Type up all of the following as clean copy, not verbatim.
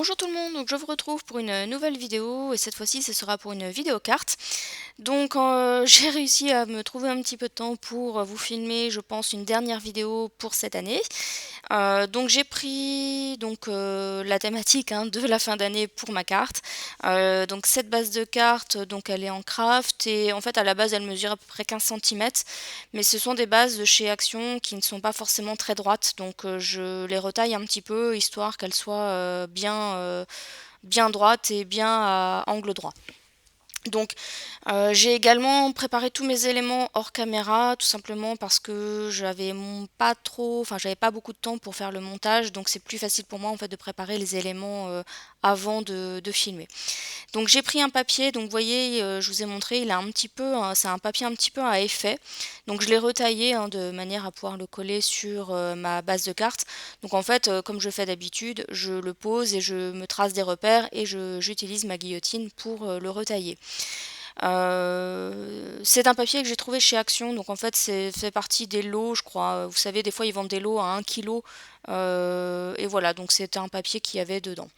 Bonjour tout le monde, donc je vous retrouve pour une nouvelle vidéo et cette fois-ci ce sera pour une vidéo carte. Donc j'ai réussi à me trouver un petit peu de temps pour vous filmer je pense une dernière vidéo pour cette année. Donc j'ai pris la thématique de la fin d'année pour ma carte. Donc cette base de carte, donc elle est en craft et en fait à la base elle mesure à peu près 15 cm. Mais ce sont des bases de chez Action qui ne sont pas forcément très droites. Donc je les retaille un petit peu histoire qu'elles soient bien droites et bien à angle droit. Donc j'ai également préparé tous mes éléments hors caméra, tout simplement parce que j'avais pas beaucoup de temps pour faire le montage, donc c'est plus facile pour moi en fait de préparer les éléments avant de filmer. Donc j'ai pris un papier, donc vous voyez, je vous ai montré, il a un petit peu, c'est un papier un petit peu à effet. Donc je l'ai retaillé de manière à pouvoir le coller sur ma base de carte. Donc en fait, comme je fais d'habitude, je le pose et je me trace des repères et j'utilise ma guillotine pour le retailler. C'est un papier que j'ai trouvé chez Action, donc en fait c'est fait partie des lots, je crois. Vous savez, des fois ils vendent des lots à 1 kg. Et voilà, donc c'était un papier qu'il y avait dedans.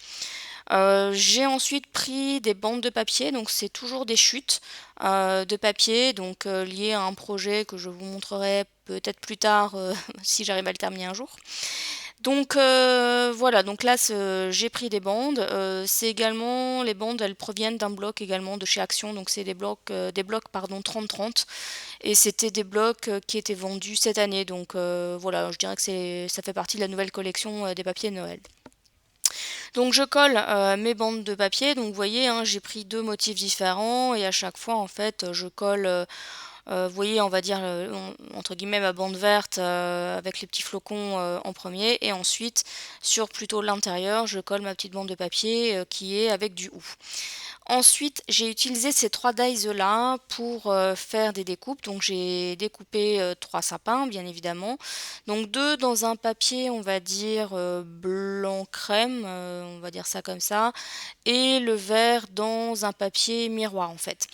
J'ai ensuite pris des bandes de papier, donc c'est toujours des chutes de papier, donc liées à un projet que je vous montrerai peut-être plus tard si j'arrive à le terminer un jour. Donc voilà, donc là j'ai pris des bandes. C'est également les bandes, elles proviennent d'un bloc également de chez Action, donc c'est des blocs pardon 30-30 et c'était des blocs qui étaient vendus cette année. Donc voilà, je dirais que ça fait partie de la nouvelle collection des papiers de Noël. Donc je colle mes bandes de papier, donc vous voyez, j'ai pris deux motifs différents et à chaque fois en fait je colle, vous voyez, on va dire entre guillemets ma bande verte avec les petits flocons en premier et ensuite sur plutôt l'intérieur je colle ma petite bande de papier qui est avec du hou. Ensuite, j'ai utilisé ces trois dies là pour faire des découpes. Donc j'ai découpé trois sapins, bien évidemment. Donc deux dans un papier, on va dire blanc crème, on va dire ça comme ça, et le vert dans un papier miroir en fait.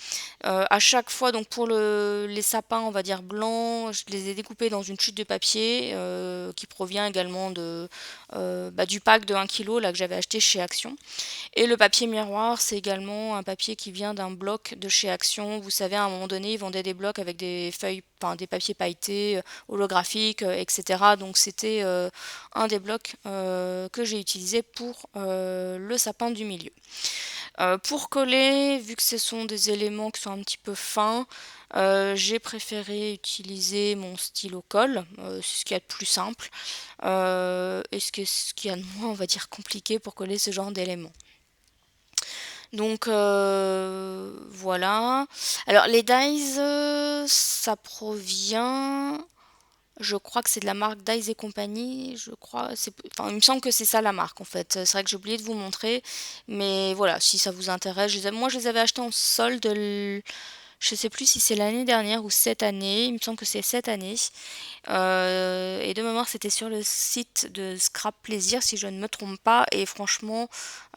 À chaque fois, donc pour les sapins, on va dire blancs, je les ai découpés dans une chute de papier qui provient également du pack de 1 kg là que j'avais acheté chez Action. Et le papier miroir, c'est également un papier qui vient d'un bloc de chez Action. Vous savez, à un moment donné, ils vendaient des blocs avec des feuilles, enfin des papiers pailletés, holographiques, etc. Donc c'était un des blocs que j'ai utilisé pour le sapin du milieu. Pour coller, vu que ce sont des éléments qui sont un petit peu fins, j'ai préféré utiliser mon stylo colle, c'est ce qu'il y a de plus simple, et ce qu'il y a de moins, on va dire, compliqué pour coller ce genre d'éléments. Donc voilà. Alors les dies, ça provient, je crois que c'est de la marque Dies et compagnie. Je crois, enfin il me semble que c'est ça la marque en fait. C'est vrai que j'ai oublié de vous montrer, mais voilà, si ça vous intéresse, moi je les avais achetés en solde. Je sais plus si c'est l'année dernière ou cette année. Il me semble que c'est cette année. Et de mémoire, c'était sur le site de Scrap Plaisir, si je ne me trompe pas. Et franchement,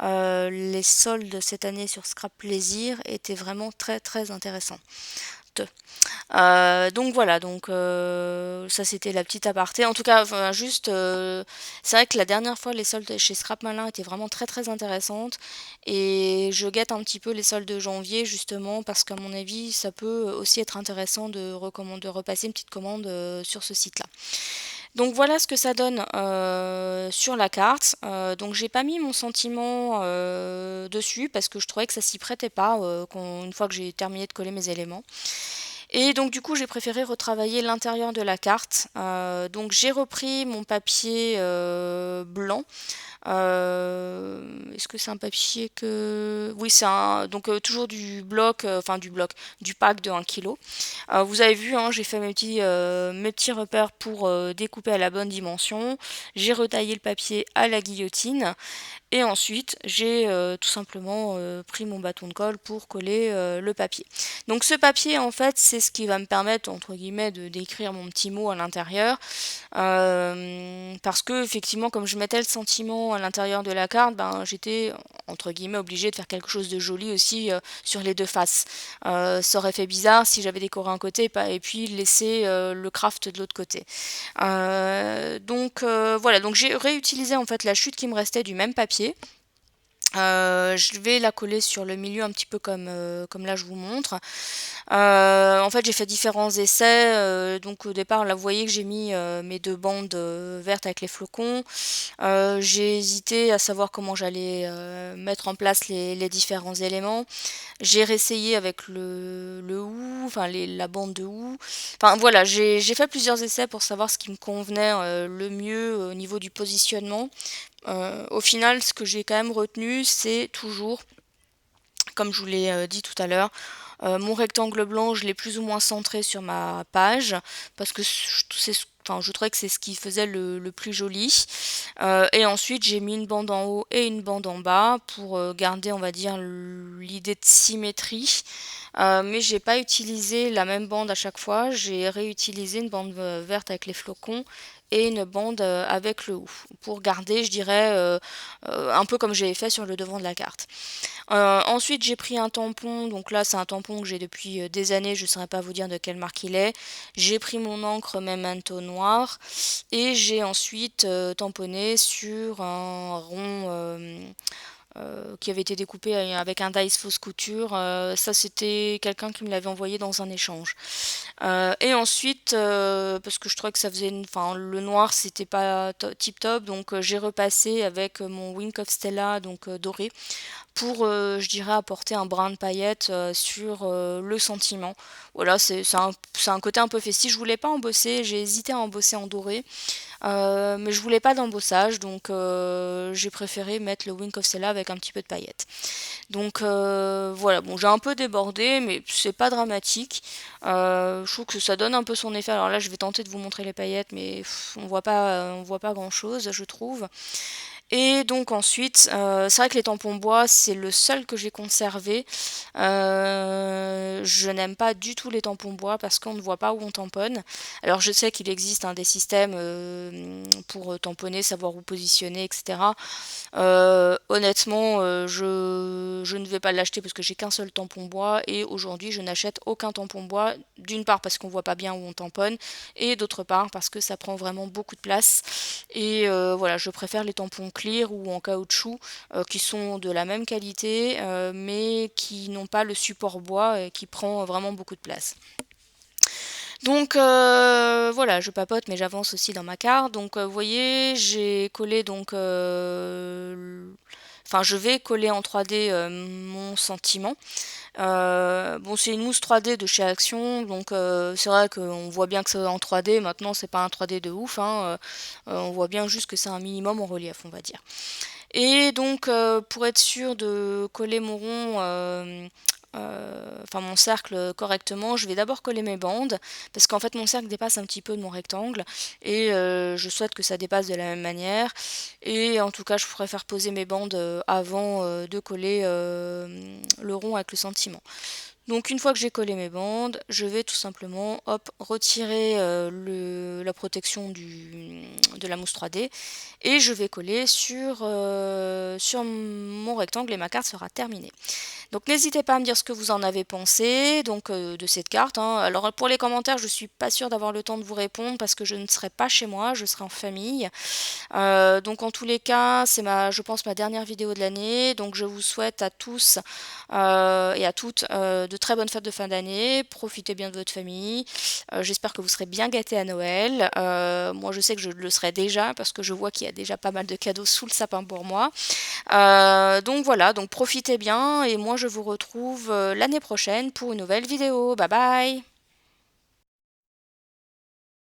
les soldes cette année sur Scrap Plaisir étaient vraiment très très intéressants. Donc voilà, donc ça c'était la petite aparté. En tout cas, enfin, juste, c'est vrai que la dernière fois les soldes chez Scrap Malin étaient vraiment très très intéressantes et je guette un petit peu les soldes de janvier justement parce qu'à mon avis ça peut aussi être intéressant de repasser une petite commande sur ce site-là. Donc voilà ce que ça donne sur la carte. Donc j'ai pas mis mon sentiment dessus parce que je trouvais que ça s'y prêtait pas une fois que j'ai terminé de coller mes éléments. Et donc du coup j'ai préféré retravailler l'intérieur de la carte. Donc j'ai repris mon papier blanc. Est-ce que c'est un papier que... Oui, c'est toujours du bloc, du pack de 1 kg. Vous avez vu, j'ai fait mes petits repères pour découper à la bonne dimension. J'ai retaillé le papier à la guillotine. Et ensuite, j'ai tout simplement pris mon bâton de colle pour coller le papier. Donc ce papier, en fait, c'est ce qui va me permettre, entre guillemets, de d'écrire mon petit mot à l'intérieur. Parce que, effectivement, comme je mettais le sentiment à l'intérieur de la carte, ben, j'étais, entre guillemets, obligée de faire quelque chose de joli aussi sur les deux faces. Ça aurait fait bizarre si j'avais décoré un côté et puis laissé le craft de l'autre côté. Voilà, donc j'ai réutilisé en fait la chute qui me restait du même papier. Je vais la coller sur le milieu un petit peu comme là je vous montre. En fait, j'ai fait différents essais. Donc au départ, là, vous voyez que j'ai mis mes deux bandes vertes avec les flocons. J'ai hésité à savoir comment j'allais mettre en place les différents éléments. J'ai réessayé avec le hou, enfin la bande de hou. Enfin voilà, j'ai fait plusieurs essais pour savoir ce qui me convenait le mieux au niveau du positionnement. Au final, ce que j'ai quand même retenu, c'est toujours, comme je vous l'ai dit tout à l'heure, mon rectangle blanc, je l'ai plus ou moins centré sur ma page, parce que enfin, je trouvais que c'est ce qui faisait le plus joli. Et ensuite, j'ai mis une bande en haut et une bande en bas pour garder, on va dire, l'idée de symétrie. Mais j'ai pas utilisé la même bande à chaque fois, j'ai réutilisé une bande verte avec les flocons et une bande avec le hou, pour garder, je dirais, un peu comme j'avais fait sur le devant de la carte. Ensuite, j'ai pris un tampon, donc là c'est un tampon que j'ai depuis des années, je ne saurais pas vous dire de quelle marque il est. J'ai pris mon encre Memento noir et j'ai ensuite tamponné sur un rond qui avait été découpé avec un dice fausse couture. Ça, c'était quelqu'un qui me l'avait envoyé dans un échange. Et ensuite, parce que je trouvais que ça faisait enfin, le noir, c'était pas tip top, donc j'ai repassé avec mon Wink of Stella, donc doré, pour, je dirais, apporter un brin de paillettes sur le sentiment. Voilà, c'est un côté un peu festif. Je voulais pas embosser, j'ai hésité à embosser en doré, mais je voulais pas d'embossage, donc j'ai préféré mettre le Wink of Stella avec un petit peu de paillettes. Donc voilà, bon, j'ai un peu débordé, mais c'est pas dramatique. Je trouve que ça donne un peu son effet. Alors là, je vais tenter de vous montrer les paillettes, mais on voit pas grand-chose, je trouve. Et donc ensuite, c'est vrai que les tampons bois, c'est le seul que j'ai conservé. Je n'aime pas du tout les tampons bois parce qu'on ne voit pas où on tamponne. Alors je sais qu'il existe des systèmes pour tamponner, savoir où positionner, etc. Honnêtement, je ne vais pas l'acheter parce que j'ai qu'un seul tampon bois et aujourd'hui je n'achète aucun tampon bois, d'une part parce qu'on voit pas bien où on tamponne et d'autre part parce que ça prend vraiment beaucoup de place et voilà, je préfère les tampons clear ou en caoutchouc qui sont de la même qualité mais qui n'ont pas le support bois et qui prend vraiment beaucoup de place. Donc voilà, je papote mais j'avance aussi dans ma carte. Donc vous voyez, j'ai collé donc enfin je vais coller en 3D mon sentiment. Bon, c'est une mousse 3D de chez Action, donc c'est vrai qu'on voit bien que c'est en 3D. Maintenant, c'est pas un 3D de ouf, hein, on voit bien juste que c'est un minimum en relief, on va dire. Et donc, pour être sûr de coller mon rond, enfin mon cercle correctement, je vais d'abord coller mes bandes, parce qu'en fait mon cercle dépasse un petit peu de mon rectangle, et je souhaite que ça dépasse de la même manière. Et en tout cas, je préfère poser mes bandes avant de coller le rond avec le sentiment. Donc une fois que j'ai collé mes bandes, je vais tout simplement hop, retirer la protection de la mousse 3D et je vais coller sur mon rectangle et ma carte sera terminée. Donc n'hésitez pas à me dire ce que vous en avez pensé donc de cette carte, hein. Alors pour les commentaires, je suis pas sûre d'avoir le temps de vous répondre parce que je ne serai pas chez moi, je serai en famille. Donc en tous les cas, c'est je pense ma dernière vidéo de l'année. Donc je vous souhaite à tous et à toutes de très bonnes fêtes de fin d'année. Profitez bien de votre famille. J'espère que vous serez bien gâtés à Noël. Moi je sais que je le serai déjà parce que je vois qu'il y a déjà pas mal de cadeaux sous le sapin pour moi. Donc voilà, donc profitez bien et moi je vous retrouve l'année prochaine pour une nouvelle vidéo. Bye bye!